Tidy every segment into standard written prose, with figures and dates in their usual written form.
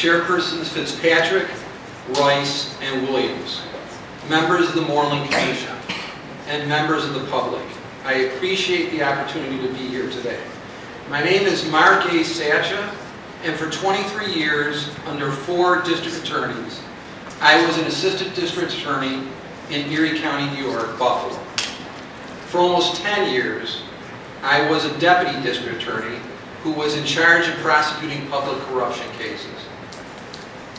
Chairpersons Fitzpatrick, Rice, and Williams, members of the Moreland Commission, and members of the public. I appreciate the opportunity to be here today. My name is Mark A. Sacha, and for 23 years, under 4 district attorneys, I was an assistant district attorney in Erie County, New York, Buffalo. For almost 10 years, I was a deputy district attorney who was in charge of prosecuting public corruption cases.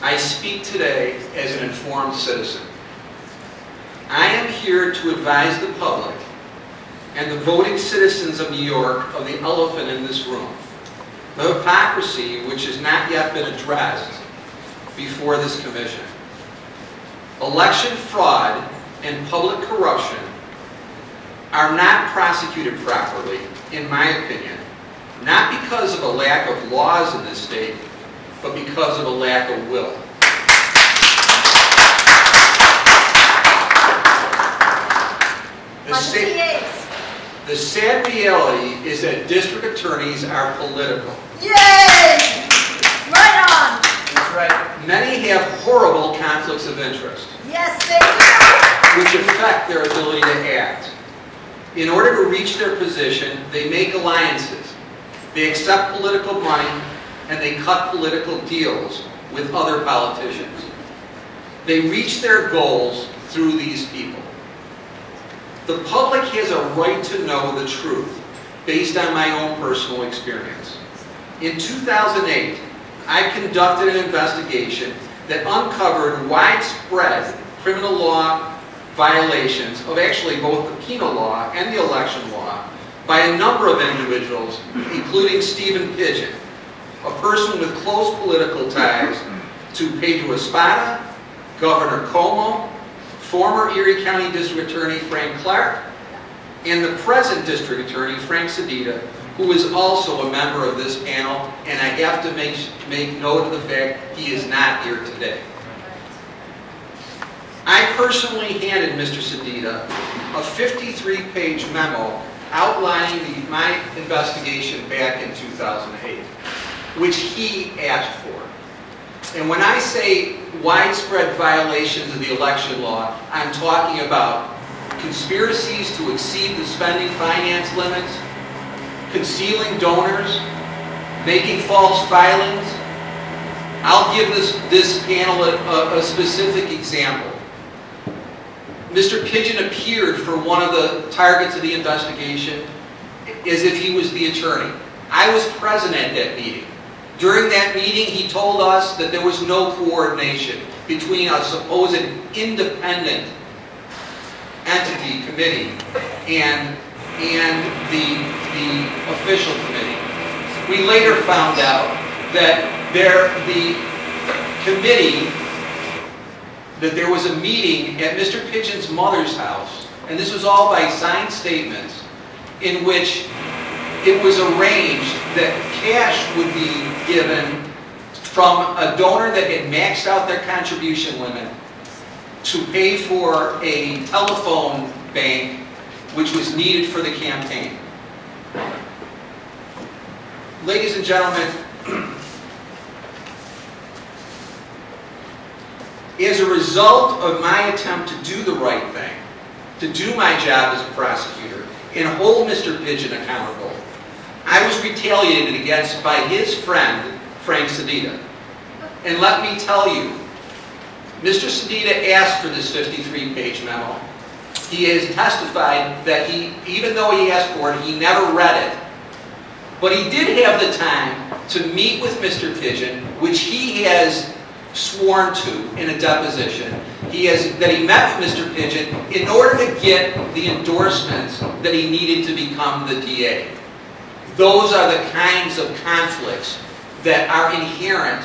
I speak today as an informed citizen. I am here to advise the public and the voting citizens of New York of the elephant in this room, the hypocrisy which has not yet been addressed before this commission. Election fraud and public corruption are not prosecuted properly, in my opinion, not because of a lack of laws in this state, but because of a lack of will. The sad reality is that district attorneys are political. Yay! Right on! That's right. Many have horrible conflicts of interest. Yes, they do! Which affect their ability to act. In order to reach their position, they make alliances. They accept political money, and they cut political deals with other politicians. They reach their goals through these people. The public has a right to know the truth based on my own personal experience. In 2008, I conducted an investigation that uncovered widespread criminal law violations of actually both the penal law and the election law by a number of individuals, including Stephen Pidgeon, a person with close political ties to Pedro Espada, Governor Cuomo, former Erie County District Attorney Frank Clark, and the present District Attorney Frank Sedita, who is also a member of this panel, and I have to make note of the fact he is not here today. I personally handed Mr. Sedita a 53-page memo outlining my investigation back in 2008, which he asked for. And when I say widespread violations of the election law, I'm talking about conspiracies to exceed the spending finance limits, concealing donors, making false filings. I'll give this panel a specific example. Mr. Pidgeon appeared for one of the targets of the investigation as if he was the attorney. I was present at that meeting. During that meeting, he told us that there was no coordination between a supposed independent entity, committee, and the official committee. We later found out that the committee, that there was a meeting at Mr. Pidgeon's mother's house, and this was all by signed statements, in which it was arranged that cash would be given from a donor that had maxed out their contribution limit to pay for a telephone bank which was needed for the campaign. Ladies and gentlemen, as a result of my attempt to do the right thing, to do my job as a prosecutor, and hold Mr. Pidgeon accountable, I was retaliated against by his friend, Frank Sedita. And let me tell you, Mr. Sedita asked for this 53-page memo. He has testified that even though he asked for it, he never read it. But he did have the time to meet with Mr. Pidgeon, which he has sworn to in a deposition. That he met with Mr. Pidgeon in order to get the endorsements that he needed to become the DA. Those are the kinds of conflicts that are inherent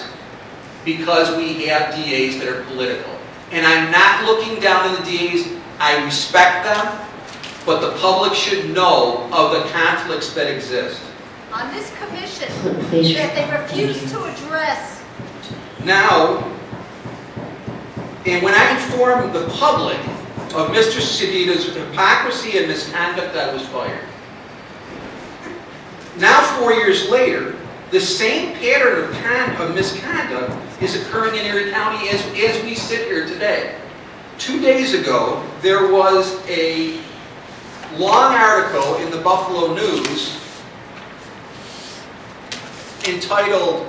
because we have DAs that are political. And I'm not looking down on the DAs. I respect them, but the public should know of the conflicts that exist. On this commission that they refuse to address. Now, and when I informed the public of Mr. Sedita's hypocrisy and misconduct, I was fired. Now, 4 years later, the same pattern of misconduct is occurring in Erie County as we sit here today. 2 days ago, there was a long article in the Buffalo News entitled,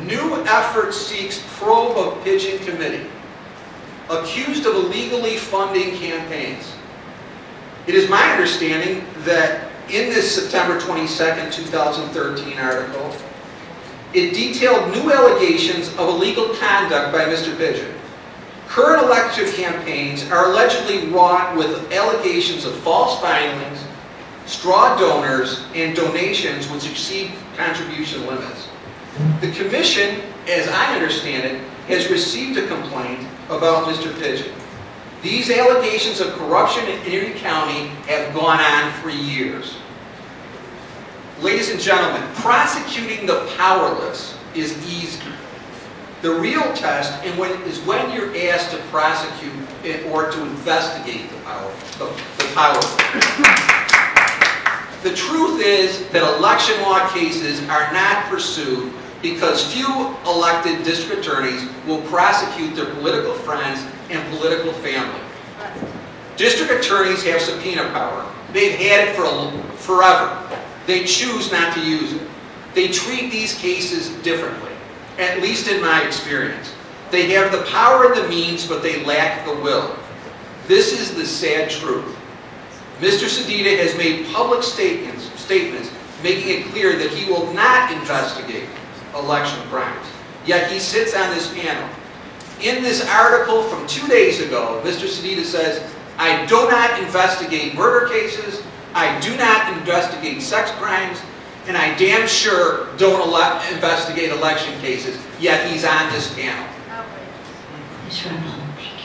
"New Effort Seeks Probe of Pigeon Committee, Accused of Illegally Funding Campaigns." It is my understanding that in this September 22nd, 2013 article, it detailed new allegations of illegal conduct by Mr. Pigeon. Current election campaigns are allegedly wrought with allegations of false filings, straw donors, and donations which exceed contribution limits. The Commission, as I understand it, has received a complaint about Mr. Pigeon. These allegations of corruption in Erie County have gone on for years. Ladies and gentlemen, prosecuting the powerless is easy. The real test is when you're asked to prosecute or to investigate the powerful. The truth is that election law cases are not pursued because few elected district attorneys will prosecute their political friends and political family. District attorneys have subpoena power. They've had it for forever. They choose not to use it. They treat these cases differently, at least in my experience. They have the power and the means, but they lack the will. This is the sad truth. Mr. Sedita has made public statements making it clear that he will not investigate election crimes. Yet he sits on this panel. In this article from 2 days ago, Mr. Sedita says, "I do not investigate murder cases, I do not investigate sex crimes, and I damn sure don't investigate election cases," yet he's on this panel.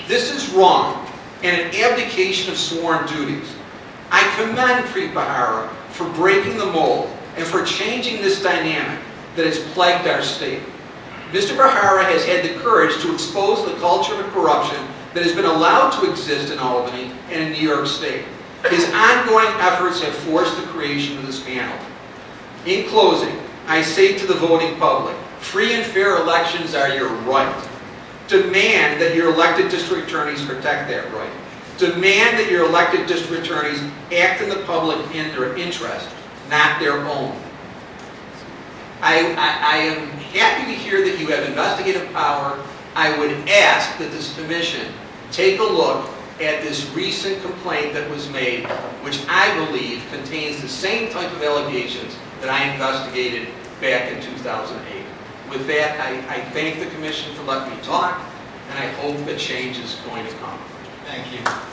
This is wrong and an abdication of sworn duties. I commend Preet Bharara for breaking the mold and for changing this dynamic that has plagued our state. Mr. Bharara has had the courage to expose the culture of corruption that has been allowed to exist in Albany and in New York State. His ongoing efforts have forced the creation of this panel. In closing, I say to the voting public, free and fair elections are your right. Demand that your elected district attorneys protect that right. Demand that your elected district attorneys act in the public in their interest, not their own. I am happy to hear that you have investigative power. I would ask that this commission take a look at this recent complaint that was made, which I believe contains the same type of allegations that I investigated back in 2008. With that, I thank the commission for letting me talk, and I hope that change is going to come. Thank you.